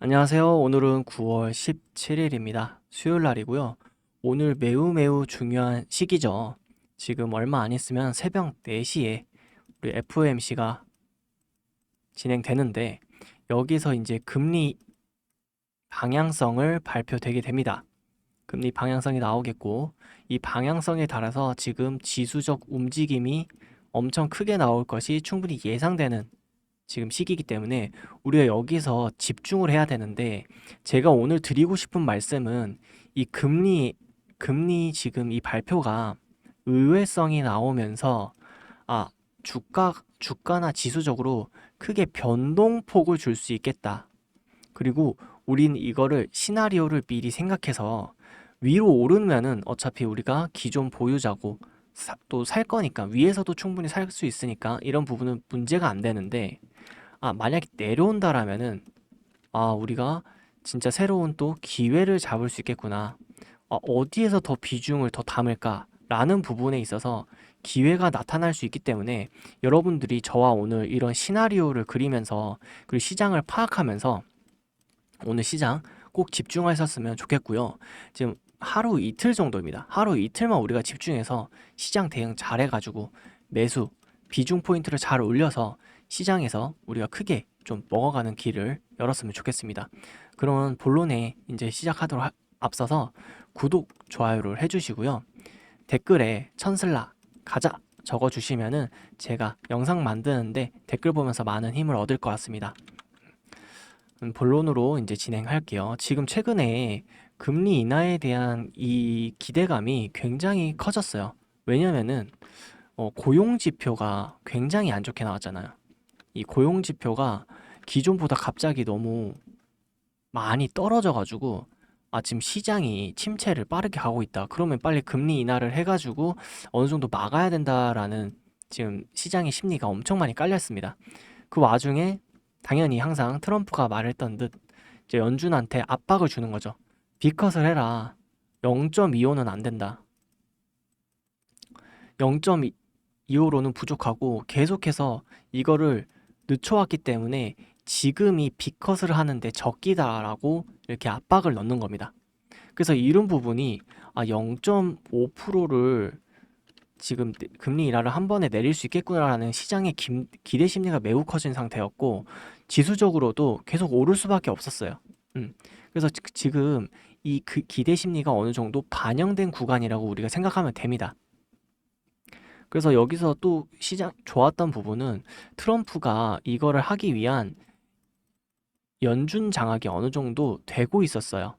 안녕하세요. 오늘은 9월 17일입니다. 수요일 날이고요. 오늘 매우 중요한 시기죠. 지금 얼마 안 있으면 새벽 4시에 우리 FOMC가 진행되는데 여기서 이제 금리 방향성을 발표되게 됩니다. 금리 방향성이 나오겠고 이 방향성에 따라서 지금 지수적 움직임이 엄청 크게 나올 것이 충분히 예상되는 지금 시기이기 때문에 우리가 여기서 집중을 해야 되는데, 제가 오늘 드리고 싶은 말씀은 이 금리 지금 이 발표가 의외성이 나오면서 아 주가나 지수적으로 크게 변동폭을 줄 수 있겠다. 그리고 우린 이거를 시나리오를 미리 생각해서 위로 오르면은 어차피 우리가 기존 보유자고 또 살 거니까 위에서도 충분히 살 수 있으니까 이런 부분은 문제가 안 되는데, 만약에 내려온다라면은 우리가 진짜 새로운 또 기회를 잡을 수 있겠구나. 어디에서 더 비중을 더 담을까라는 부분에 있어서 기회가 나타날 수 있기 때문에 여러분들이 저와 오늘 이런 시나리오를 그리면서 그리고 시장을 파악하면서 오늘 시장 꼭 집중하셨으면 좋겠고요. 지금 하루 이틀 정도입니다. 하루 이틀만 우리가 집중해서 시장 대응 잘 해가지고 매수, 비중 포인트를 잘 올려서 시장에서 우리가 크게 좀 먹어가는 길을 열었으면 좋겠습니다. 그러면 본론에 이제 시작하도록 앞서서 구독, 좋아요를 해주시고요. 댓글에 천슬라 가자 적어주시면은 제가 영상 만드는데 댓글 보면서 많은 힘을 얻을 것 같습니다. 본론으로 이제 진행할게요. 지금 최근에 금리 인하에 대한 이 기대감이 굉장히 커졌어요. 왜냐면은 고용 지표가 굉장히 안 좋게 나왔잖아요. 이 고용 지표가 기존보다 갑자기 너무 많이 떨어져가지고 지금 시장이 침체를 빠르게 가고 있다. 그러면 빨리 금리 인하를 해가지고 어느 정도 막아야 된다라는 지금 시장의 심리가 엄청 많이 깔렸습니다. 그 와중에 당연히 항상 트럼프가 말했던 듯 이제 연준한테 압박을 주는 거죠. B컷을 해라. 0.25는 안 된다. 0.25로는 부족하고 계속해서 이거를 늦춰왔기 때문에 지금이 B컷을 하는데 적기다라고 이렇게 압박을 넣는 겁니다. 그래서 이런 부분이 0.5%를 지금 금리 인하를 한 번에 내릴 수 있겠구나라는 시장의 기대 심리가 매우 커진 상태였고 지수적으로도 계속 오를 수밖에 없었어요. 그래서 지금 이 기대 심리가 어느 정도 반영된 구간이라고 우리가 생각하면 됩니다. 그래서 여기서 또 시장 좋았던 부분은 트럼프가 이거를 하기 위한 연준 장악이 어느 정도 되고 있었어요.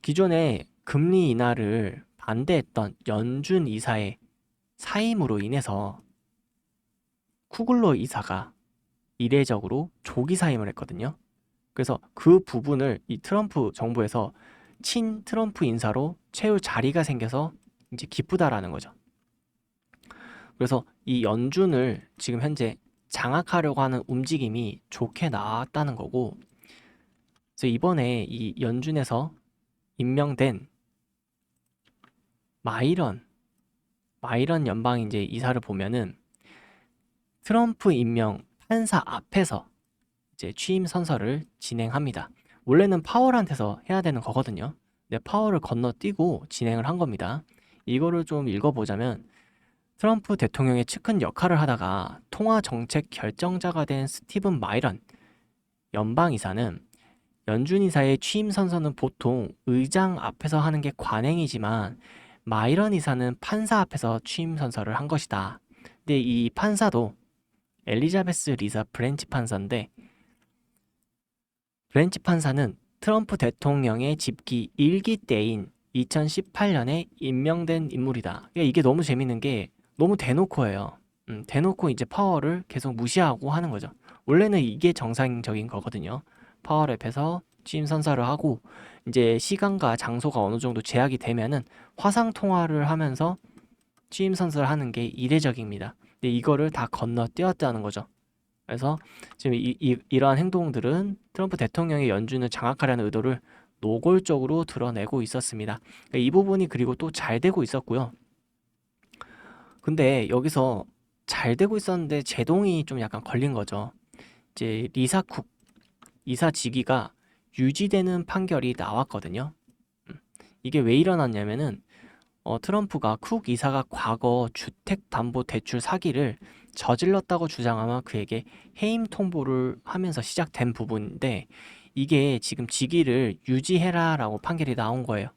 기존에 금리 인하를 반대했던 연준 이사의 사임으로 인해서 쿠글러 이사가 이례적으로 조기 사임을 했거든요. 그래서 그 부분을 이 트럼프 정부에서 친 트럼프 인사로 채울 자리가 생겨서 이제 기쁘다라는 거죠. 그래서 이 연준을 지금 현재 장악하려고 하는 움직임이 좋게 나왔다는 거고, 그래서 이번에 이 연준에서 임명된 마이런 연방 이제 이사를 보면은 트럼프 임명 판사 앞에서 이제 취임 선서를 진행합니다. 원래는 파월한테서 해야 되는 거거든요. 근데 파월을 건너뛰고 진행을 한 겁니다. 이거를 좀 읽어보자면 트럼프 대통령의 측근 역할을 하다가 통화 정책 결정자가 된 스티븐 마이런 연방이사는 연준 이사의 취임 선서는 보통 의장 앞에서 하는 게 관행이지만 마이런 이사는 판사 앞에서 취임 선서를 한 것이다. 근데 이 판사도 엘리자베스 리사 브랜치 판사인데, 브랜치 판사는 트럼프 대통령의 집기 1기 때인 2018년에 임명된 인물이다. 그러니까 이게 너무 재밌는 게 너무 대놓고 해요. 대놓고 이제 파월을 계속 무시하고 하는 거죠. 원래는 이게 정상적인 거거든요. 파월 앞에서 취임 선서를 하고 이제 시간과 장소가 어느 정도 제약이 되면은 화상 통화를 하면서 취임 선서를 하는 게 이례적입니다. 근데 이거를 다 건너뛰었다는 거죠. 그래서 지금 이러한 행동들은 트럼프 대통령의 연준을 장악하려는 의도를 노골적으로 드러내고 있었습니다. 그러니까 이 부분이 그리고 또 잘 되고 있었고요. 근데 여기서 잘 되고 있었는데 제동이 좀 약간 걸린 거죠. 이제 리사 쿡 이사 직위가 유지되는 판결이 나왔거든요. 이게 왜 일어났냐면은 트럼프가 쿡 이사가 과거 주택담보대출 사기를 저질렀다고 주장하며 그에게 해임 통보를 하면서 시작된 부분인데 이게 지금 직위를 유지해라라고 판결이 나온 거예요.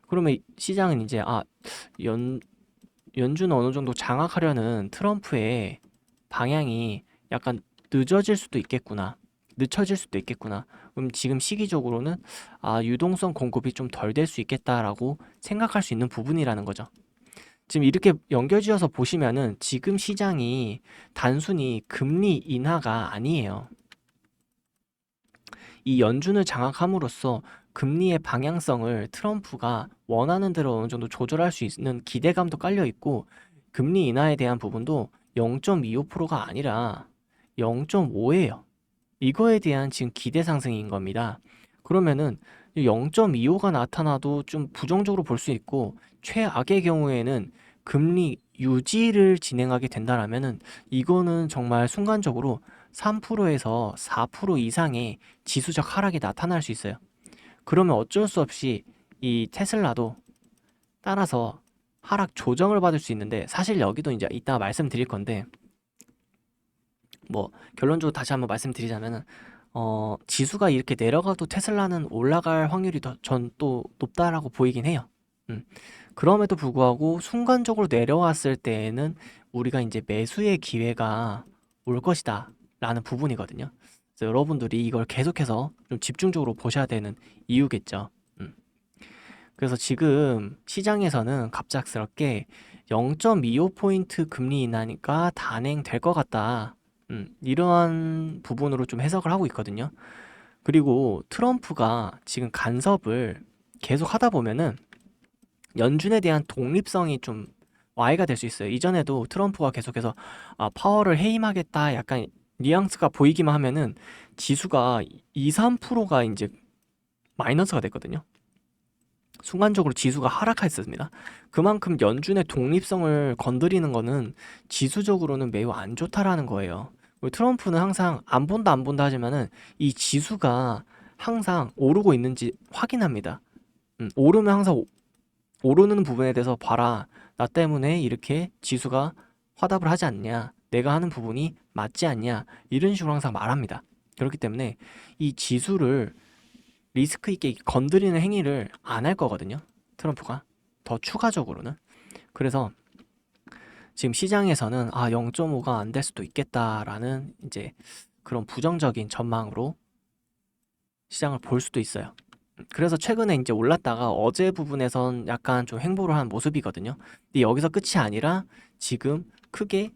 그러면 시장은 이제 연준을 어느 정도 장악하려는 트럼프의 방향이 약간 늦어질 수도 있겠구나. 늦춰질 수도 있겠구나. 그럼 지금 시기적으로는 유동성 공급이 좀 덜 될 수 있겠다라고 생각할 수 있는 부분이라는 거죠. 지금 이렇게 연결지어서 보시면은 지금 시장이 단순히 금리 인하가 아니에요. 이 연준을 장악함으로써 금리의 방향성을 트럼프가 원하는 대로 어느 정도 조절할 수 있는 기대감도 깔려 있고 금리 인하에 대한 부분도 0.25%가 아니라 0.5예요. 이거에 대한 지금 기대 상승인 겁니다. 그러면은 0.25가 나타나도 좀 부정적으로 볼 수 있고 최악의 경우에는 금리 유지를 진행하게 된다라면은 이거는 정말 순간적으로 3%에서 4% 이상의 지수적 하락이 나타날 수 있어요. 그러면 어쩔 수 없이 이 테슬라도 따라서 하락 조정을 받을 수 있는데 사실 여기도 이제 이따가 말씀드릴 건데 뭐 결론적으로 다시 한번 말씀드리자면은 지수가 이렇게 내려가도 테슬라는 올라갈 확률이 전 또 높다라고 보이긴 해요. 음. 그럼에도 불구하고 순간적으로 내려왔을 때에는 우리가 이제 매수의 기회가 올 것이다 라는 부분이거든요. 그래서 여러분들이 이걸 계속해서 좀 집중적으로 보셔야 되는 이유겠죠. 그래서 지금 시장에서는 갑작스럽게 0.25포인트 금리 인하니까 단행될 것 같다. 이러한 부분으로 좀 해석을 하고 있거든요. 그리고 트럼프가 지금 간섭을 계속 하다 보면은 연준에 대한 독립성이 좀 와해가 될 수 있어요. 이전에도 트럼프가 계속해서 파월을 해임하겠다 약간 뉘앙스가 보이기만 하면은 지수가 2, 3%가 이제 마이너스가 됐거든요. 순간적으로 지수가 하락했습니다. 그만큼 연준의 독립성을 건드리는 거는 지수적으로는 매우 안 좋다라는 거예요. 트럼프는 항상 안 본다 안 본다 하지만은 이 지수가 항상 오르고 있는지 확인합니다. 오르면 항상 오르는 부분에 대해서 봐라. 나 때문에 이렇게 지수가 화답을 하지 않냐. 내가 하는 부분이 맞지 않냐. 이런 식으로 항상 말합니다. 그렇기 때문에 이 지수를 리스크 있게 건드리는 행위를 안 할 거거든요. 트럼프가 더 추가적으로는. 그래서 지금 시장에서는 0.5가 안 될 수도 있겠다라는 이제 그런 부정적인 전망으로 시장을 볼 수도 있어요. 그래서 최근에 이제 올랐다가 어제 부분에선 약간 좀 횡보를 한 모습이거든요. 근데 여기서 끝이 아니라 지금 크게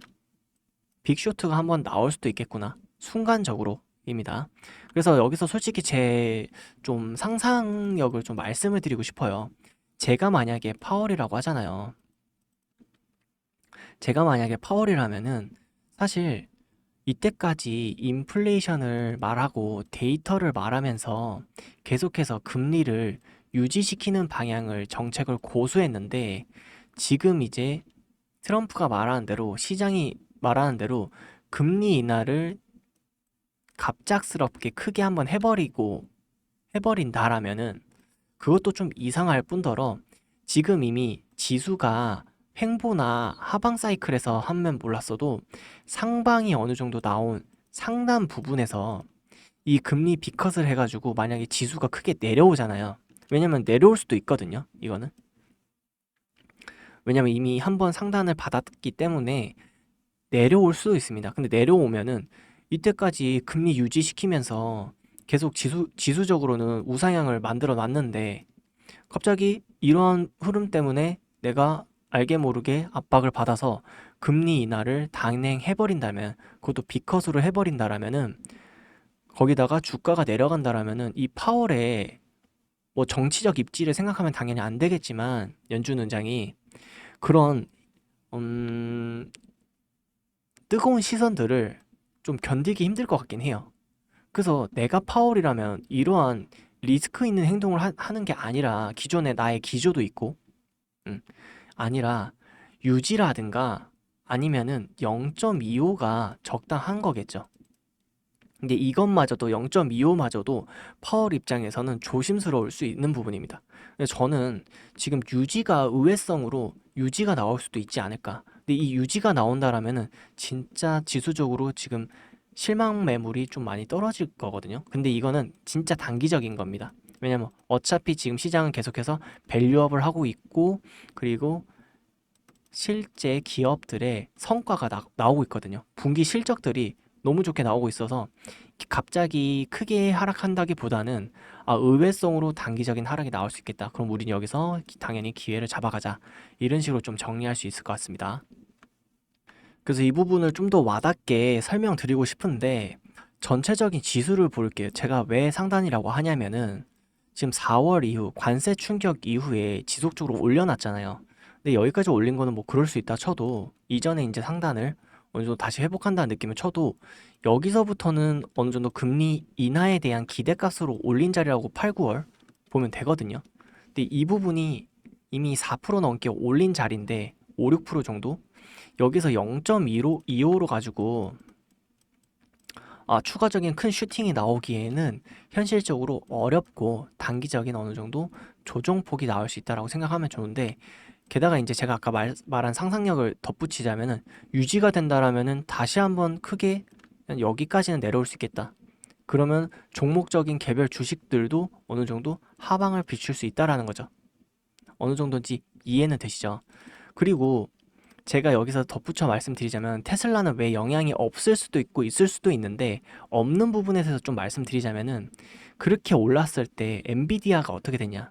빅쇼트가 한번 나올 수도 있겠구나. 순간적으로입니다. 그래서 여기서 솔직히 제 좀 상상력을 좀 말씀을 드리고 싶어요. 제가 만약에 파월이라고 하잖아요. 제가 만약에 파월이라면은 사실 이때까지 인플레이션을 말하고 데이터를 말하면서 계속해서 금리를 유지시키는 방향을 정책을 고수했는데 지금 이제 트럼프가 말하는 대로 시장이 말하는 대로 금리 인하를 갑작스럽게 크게 한번 해버린다라면은 그것도 좀 이상할 뿐더러 지금 이미 지수가 횡보나 하방 사이클에서 하면 몰랐어도 상방이 어느 정도 나온 상단 부분에서 이 금리 비컷을 해가지고 만약에 지수가 크게 내려오잖아요. 왜냐면 내려올 수도 있거든요. 이거는. 왜냐면 이미 한번 상단을 받았기 때문에 내려올 수도 있습니다. 근데 내려오면은 이때까지 금리 유지시키면서 계속 지수적으로는 우상향을 만들어 놨는데 갑자기 이러한 흐름 때문에 내가 알게 모르게 압박을 받아서 금리 인하를 단행해버린다면 그것도 비컷으로 해버린다라면은 거기다가 주가가 내려간다라면은 이 파월의 뭐 정치적 입지를 생각하면 당연히 안 되겠지만 연준 의장이 그런 음, 뜨거운 시선들을 좀 견디기 힘들 것 같긴 해요. 그래서 내가 파월이라면 이러한 리스크 있는 행동을 하는 게 아니라 기존에 나의 기조도 있고 아니라 유지라든가 아니면은 0.25가 적당한 거겠죠. 근데 이것마저도 0.25마저도 파월 입장에서는 조심스러울 수 있는 부분입니다. 근데 저는 지금 유지가 의외성으로 유지가 나올 수도 있지 않을까. 근데 이 유지가 나온다라면은 진짜 지수적으로 지금 실망 매물이 좀 많이 떨어질 거거든요. 근데 이거는 진짜 단기적인 겁니다. 왜냐면 어차피 지금 시장은 계속해서 밸류업을 하고 있고, 그리고 실제 기업들의 성과가 나오고 있거든요. 분기 실적들이 너무 좋게 나오고 있어서 갑자기 크게 하락한다기보다는 의외성으로 단기적인 하락이 나올 수 있겠다. 그럼 우린 여기서 당연히 기회를 잡아가자. 이런 식으로 좀 정리할 수 있을 것 같습니다. 그래서 이 부분을 좀 더 와닿게 설명드리고 싶은데 전체적인 지수를 볼게요. 제가 왜 상단이라고 하냐면은 지금 4월 이후 관세 충격 이후에 지속적으로 올려놨잖아요. 근데 여기까지 올린 거는 뭐 그럴 수 있다 쳐도 이전에 이제 상단을 어느 정도 다시 회복한다는 느낌을 쳐도 여기서부터는 어느 정도 금리 인하에 대한 기대값으로 올린 자리라고 8, 9월 보면 되거든요. 근데 이 부분이 이미 4% 넘게 올린 자리인데 5, 6% 정도? 여기서 0.25로 가지고 추가적인 큰 슈팅이 나오기에는 현실적으로 어렵고 단기적인 어느 정도 조정폭이 나올 수 있다라고 생각하면 좋은데, 게다가 이제 제가 아까 말한 상상력을 덧붙이자면은 유지가 된다라면은 다시 한번 크게 여기까지는 내려올 수 있겠다. 그러면 종목적인 개별 주식들도 어느 정도 하방을 비출 수 있다라는 거죠. 어느 정도인지 이해는 되시죠? 그리고 제가 여기서 덧붙여 말씀드리자면 테슬라는 왜 영향이 없을 수도 있고 있을 수도 있는데, 없는 부분에 대해서 좀 말씀드리자면은 그렇게 올랐을 때 엔비디아가 어떻게 되냐.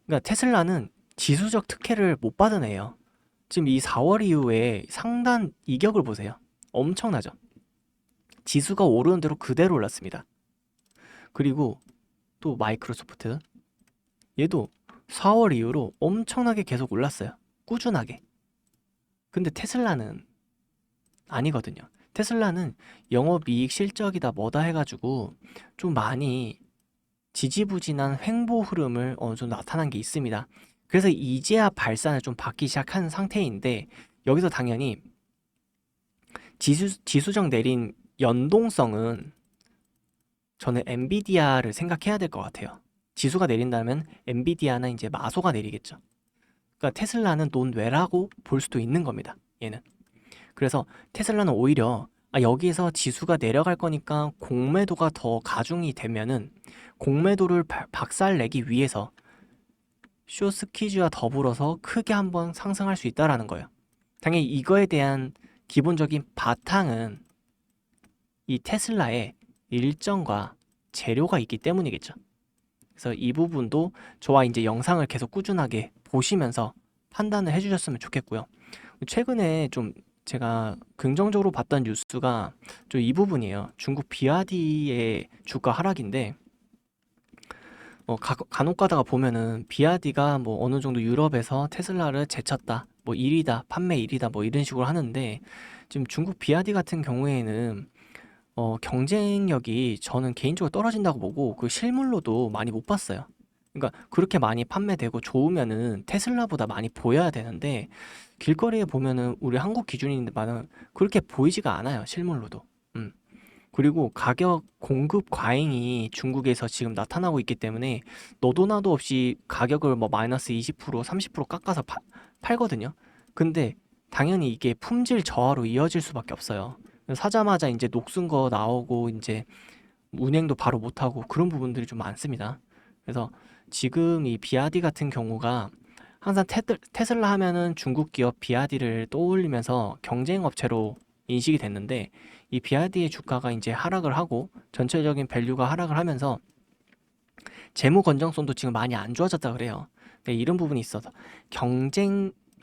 그러니까 테슬라는 지수적 특혜를 못 받은 애예요. 지금 이 4월 이후에 상단 이격을 보세요. 엄청나죠. 지수가 오르는 대로 그대로 올랐습니다. 그리고 또 마이크로소프트, 얘도 4월 이후로 엄청나게 계속 올랐어요. 꾸준하게. 근데 테슬라는 아니거든요. 테슬라는 영업이익 실적이다 뭐다 해가지고 좀 많이 지지부진한 횡보 흐름을 어느 정도 나타난 게 있습니다. 그래서 이제야 발산을 좀 받기 시작한 상태인데, 여기서 당연히 지수적 내린 연동성은 저는 엔비디아를 생각해야 될 것 같아요. 지수가 내린다면 엔비디아나 이제 마소가 내리겠죠. 그러니까 테슬라는 논외라고 볼 수도 있는 겁니다. 얘는. 그래서 테슬라는 오히려 여기에서 지수가 내려갈 거니까 공매도가 더 가중이 되면은 공매도를 박살내기 위해서 쇼스퀴즈와 더불어서 크게 한번 상승할 수 있다라는 거예요. 당연히 이거에 대한 기본적인 바탕은 이 테슬라의 일정과 재료가 있기 때문이겠죠. 그래서 이 부분도 저와 이제 영상을 계속 꾸준하게 보시면서 판단을 해주셨으면 좋겠고요. 최근에 좀 제가 긍정적으로 봤던 뉴스가 좀 이 부분이에요. 중국 비아디의 주가 하락인데, 간혹 가다가 보면은 비아디가 뭐 어느 정도 유럽에서 테슬라를 제쳤다, 뭐 1위다, 판매 1위다, 뭐 이런 식으로 하는데, 지금 중국 비아디 같은 경우에는 경쟁력이 저는 개인적으로 떨어진다고 보고 그 실물로도 많이 못 봤어요. 그러니까 그렇게 많이 판매되고 좋으면은 테슬라보다 많이 보여야 되는데, 길거리에 보면은 우리 한국 기준인데만은 그렇게 보이지가 않아요, 실물로도. 음. 그리고 가격 공급 과잉이 중국에서 지금 나타나고 있기 때문에 너도 나도 없이 가격을 뭐 마이너스 20% 30% 깎아서 팔거든요. 근데 당연히 이게 품질 저하로 이어질 수밖에 없어요. 사자마자 이제 녹슨 거 나오고 이제 운행도 바로 못하고 그런 부분들이 좀 많습니다. 그래서 지금 이 비아디 같은 경우가 항상 테슬라 하면은 중국 기업 비아디를 떠올리면서 경쟁 업체로 인식이 됐는데, 이 비아디의 주가가 이제 하락을 하고 전체적인 밸류가 하락을 하면서 재무 건전성도 지금 많이 안 좋아졌다 그래요. 근데 이런 부분이 있어서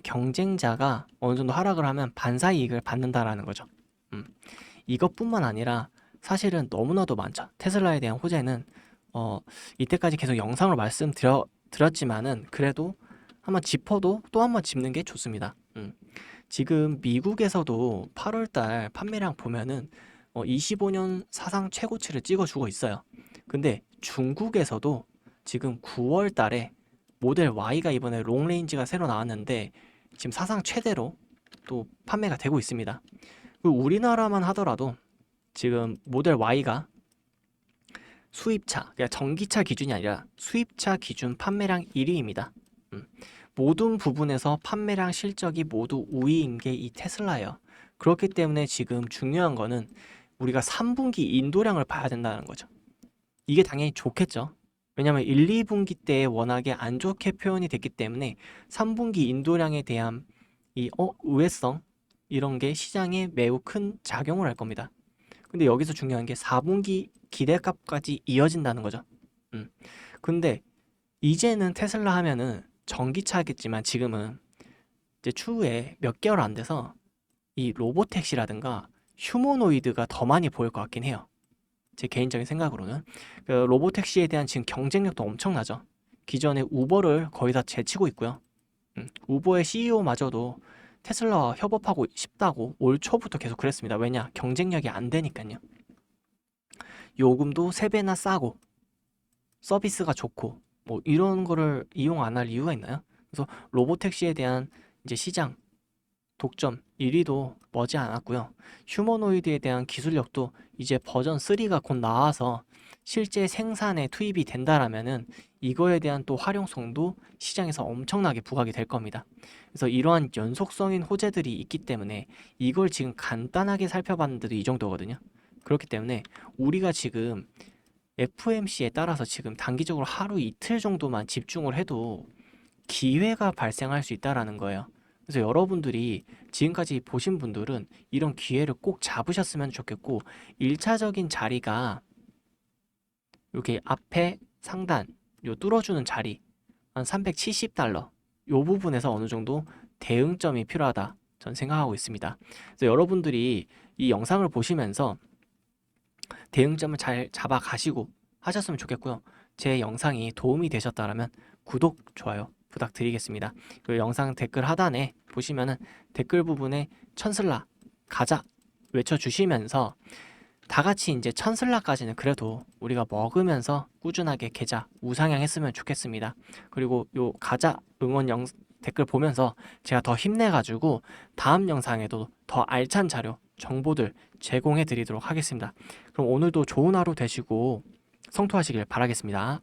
경쟁자가 어느 정도 하락을 하면 반사 이익을 받는다라는 거죠. 이것뿐만 아니라 사실은 너무나도 많죠. 테슬라에 대한 호재는 이때까지 계속 영상으로 말씀드렸지만은 그래도 한번 짚어도 또 한번 짚는 게 좋습니다. 지금 미국에서도 8월달 판매량 보면은 25년 사상 최고치를 찍어주고 있어요. 근데 중국에서도 지금 9월달에 모델 Y가 이번에 롱레인지가 새로 나왔는데 지금 사상 최대로 또 판매가 되고 있습니다. 그리고 우리나라만 하더라도 지금 모델 Y가 수입차, 그러니까 전기차 기준이 아니라 수입차 기준 판매량 1위입니다. 모든 부분에서 판매량 실적이 모두 우위인 게 이 테슬라예요. 그렇기 때문에 지금 중요한 거는 우리가 3분기 인도량을 봐야 된다는 거죠. 이게 당연히 좋겠죠. 왜냐면 1, 2분기 때 워낙에 안 좋게 표현이 됐기 때문에 3분기 인도량에 대한 이 우회성 이런 게 시장에 매우 큰 작용을 할 겁니다. 근데 여기서 중요한 게 4분기 기대값까지 이어진다는 거죠. 근데 이제는 테슬라 하면은 전기차겠지만 지금은 이제 추후에 몇 개월 안 돼서 이 로보택시라든가 휴머노이드가 더 많이 보일 것 같긴 해요. 제 개인적인 생각으로는 그 로보택시에 대한 지금 경쟁력도 엄청나죠. 기존에 우버를 거의 다 제치고 있고요. 우버의 CEO마저도 테슬라와 협업하고 싶다고 올 초부터 계속 그랬습니다. 왜냐? 경쟁력이 안 되니까요. 요금도 3배나 싸고 서비스가 좋고 뭐 이런 거를 이용 안 할 이유가 있나요? 그래서 로보택시에 대한 이제 시장 독점 1위도 머지 않았고요. 휴머노이드에 대한 기술력도 이제 버전 3가 곧 나와서 실제 생산에 투입이 된다라면은 이거에 대한 또 활용성도 시장에서 엄청나게 부각이 될 겁니다. 그래서 이러한 연속성인 호재들이 있기 때문에 이걸 지금 간단하게 살펴봤는데도 이 정도거든요. 그렇기 때문에 우리가 지금 FOMC에 따라서 지금 단기적으로 하루 이틀 정도만 집중을 해도 기회가 발생할 수 있다라는 거예요. 그래서 여러분들이 지금까지 보신 분들은 이런 기회를 꼭 잡으셨으면 좋겠고 1차적인 자리가 이렇게 앞에 상단 요 뚫어주는 자리 한 370달러 요 부분에서 어느 정도 대응점이 필요하다 전 생각하고 있습니다. 그래서 여러분들이 이 영상을 보시면서 대응점을 잘 잡아 가시고 하셨으면 좋겠고요. 제 영상이 도움이 되셨다면 구독, 좋아요 부탁드리겠습니다. 그리고 영상 댓글 하단에 보시면은 댓글 부분에 천슬라 가자 외쳐주시면서 다 같이 이제 천슬라까지는 그래도 우리가 먹으면서 꾸준하게 계좌 우상향했으면 좋겠습니다. 그리고 요 가자 응원 댓글 보면서 제가 더 힘내가지고 다음 영상에도 더 알찬 자료, 정보들 제공해 드리도록 하겠습니다. 그럼 오늘도 좋은 하루 되시고 성투하시길 바라겠습니다.